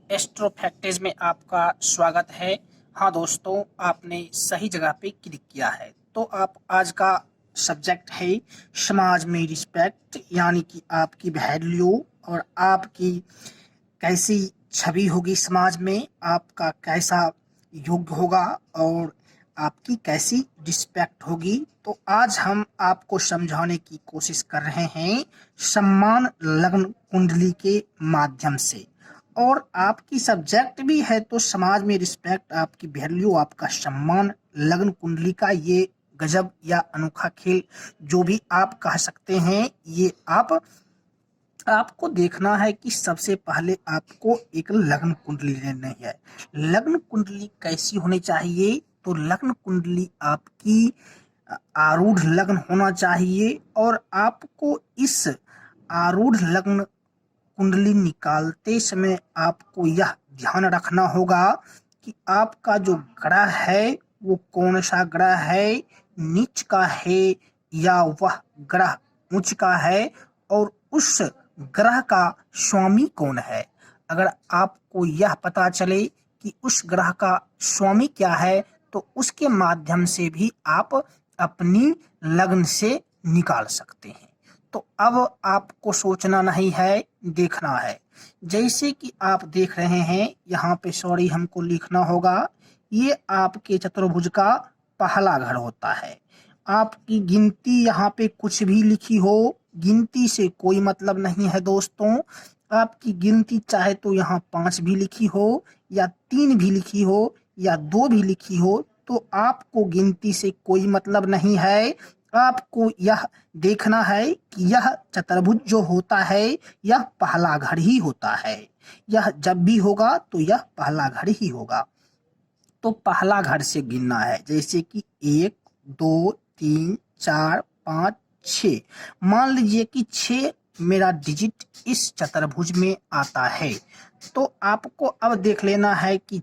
एस्ट्रोफैक्ट्स में आपका स्वागत है। हाँ दोस्तों, आपने सही जगह पे क्लिक किया है। तो आप आज का सब्जेक्ट है समाज में रिस्पेक्ट, यानी कि आपकी वैल्यू और आपकी कैसी छवि होगी समाज में, आपका कैसा योग होगा और आपकी कैसी रिस्पेक्ट होगी। तो आज हम आपको समझाने की कोशिश कर रहे हैं सम्मान लग्न कुंडली के माध्यम से। और आपकी सब्जेक्ट भी है तो समाज में रिस्पेक्ट, आपकी वैल्यू, आपका सम्मान लग्न कुंडली का ये गजब या अनोखा खेल जो भी आप कह सकते हैं, ये आपको देखना है कि सबसे पहले आपको एक लग्न कुंडली लेनी है। लग्न कुंडली कैसी होनी चाहिए? तो लग्न कुंडली आपकी आरूढ़ लग्न होना चाहिए और आपको इस आरूढ़ लग्न कुंडली निकालते समय आपको यह ध्यान रखना होगा कि आपका जो ग्रह है वो कौन सा ग्रह है, नीच का है या वह ग्रह उच्च का है, और उस ग्रह का स्वामी कौन है। अगर आपको यह पता चले कि उस ग्रह का स्वामी क्या है तो उसके माध्यम से भी आप अपनी लग्न से निकाल सकते हैं। तो अब आपको सोचना नहीं है, देखना है। जैसे कि आप देख रहे हैं यहाँ पे, सॉरी हमको लिखना होगा, ये आपके चतुर्भुज का पहला घर होता है। आपकी गिनती यहाँ पे कुछ भी लिखी हो, गिनती से कोई मतलब नहीं है दोस्तों। आपकी गिनती चाहे तो यहाँ 5 भी लिखी हो या 3 भी लिखी हो या 2 भी लिखी हो, तो आपको गिनती से कोई मतलब नहीं है। आपको यह देखना है कि यह चतुर्भुज जो होता है यह पहला घर ही होता है। यह जब भी होगा तो यह पहला घर ही होगा। तो पहला घर से गिनना है, जैसे कि 1 2 3 4 5 6। मान लीजिए कि 6 मेरा डिजिट इस चतुर्भुज में आता है। तो आपको अब देख लेना है कि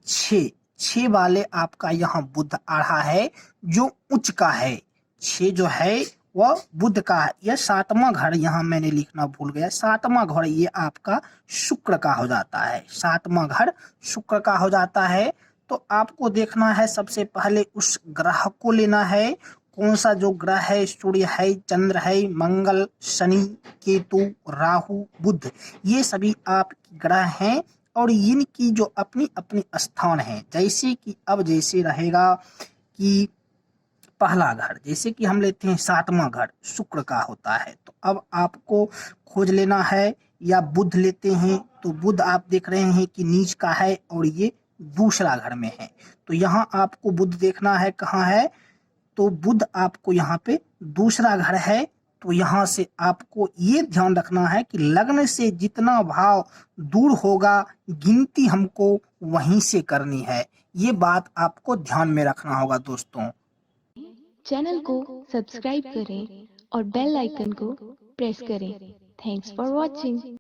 6 वाले आपका यहाँ बुध आ रहा है जो उच्च का है। 6 जो है वह बुध का है। यह 7वां घर यहाँ मैंने लिखना भूल गया, 7वां घर ये आपका शुक्र का हो जाता है। 7वां घर शुक्र का हो जाता है। तो आपको देखना है सबसे पहले उस ग्रह को लेना है। कौन सा जो ग्रह है, सूर्य है, चंद्र है, मंगल, शनि, केतु, राहु, बुध, ये सभी आपके ग्रह हैं और इनकी जो अपनी अपनी स्थान है। जैसे कि अब जैसे रहेगा कि पहला घर, जैसे कि हम लेते हैं 7वां घर शुक्र का होता है, तो अब आपको खोज लेना है। या बुध लेते हैं तो बुध आप देख रहे हैं कि नीच का है और ये दूसरा घर में है। तो यहाँ आपको बुध देखना है कहाँ है, तो बुध आपको यहाँ पे दूसरा घर है। तो यहाँ से आपको ये ध्यान रखना है कि लग्न से जितना भाव दूर होगा गिनती हमको वहीं से करनी है। ये बात आपको ध्यान में रखना होगा दोस्तों। चैनल को सब्सक्राइब करें और बेल आइकन को प्रेस करें। Thanks for watching.